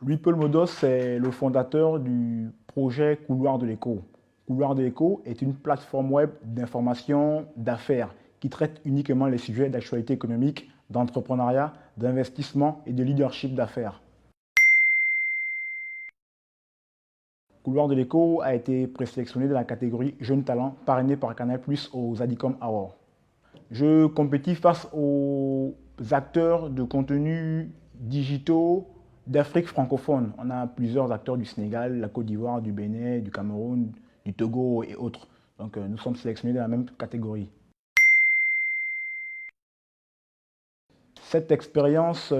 Louis-Paul Modos est le fondateur du projet Couloir de l'écho. Couloir de l'écho est une plateforme web d'information d'affaires qui traite uniquement les sujets d'actualité économique, d'entrepreneuriat, d'investissement et de leadership d'affaires. Couloir de l'écho a été présélectionné dans la catégorie Jeunes Talents parrainé par Canal+ aux Adicom Awards. Je compétis face aux acteurs de contenus digitaux d'Afrique francophone. On a plusieurs acteurs du Sénégal, la Côte d'Ivoire, du Bénin, du Cameroun, du Togo et autres. Donc nous sommes sélectionnés dans la même catégorie. Cette expérience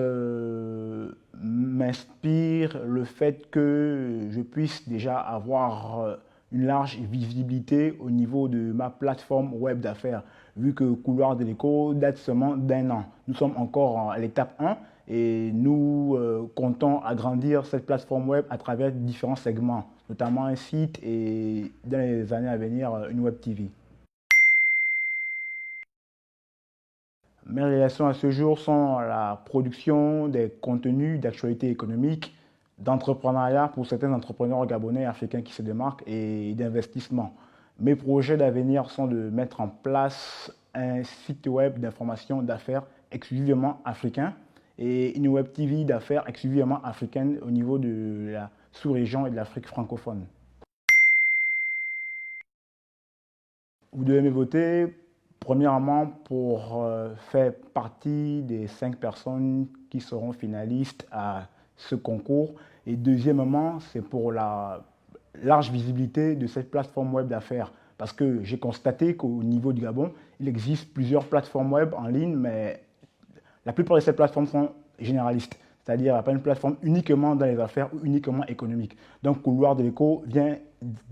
m'inspire le fait que je puisse déjà avoir une large visibilité au niveau de ma plateforme web d'affaires, vu que Couloir de l'écho date seulement d'1 an. Nous sommes encore à l'étape 1 et nous comptons agrandir cette plateforme web à travers différents segments, notamment un site et dans les années à venir, une web TV. Mes réalisations à ce jour sont la production des contenus d'actualité économique, d'entrepreneuriat pour certains entrepreneurs gabonais et africains qui se démarquent et d'investissement. Mes projets d'avenir sont de mettre en place un site web d'information d'affaires exclusivement africain et une web TV d'affaires exclusivement africaine au niveau de la sous-région et de l'Afrique francophone. Vous devez me voter premièrement pour faire partie des 5 personnes qui seront finalistes à ce concours. Et deuxièmement, c'est pour la large visibilité de cette plateforme web d'affaires. Parce que j'ai constaté qu'au niveau du Gabon, il existe plusieurs plateformes web en ligne, mais la plupart de ces plateformes sont généralistes. C'est-à-dire, il n'y a pas une plateforme uniquement dans les affaires ou uniquement économique. Donc, Couloir de l'écho vient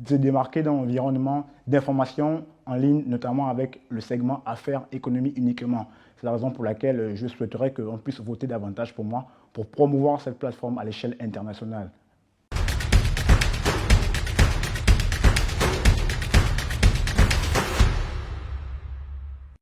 se démarquer dans l'environnement d'information en ligne, notamment avec le segment affaires, économie uniquement. C'est la raison pour laquelle je souhaiterais qu'on puisse voter davantage pour moi pour promouvoir cette plateforme à l'échelle internationale.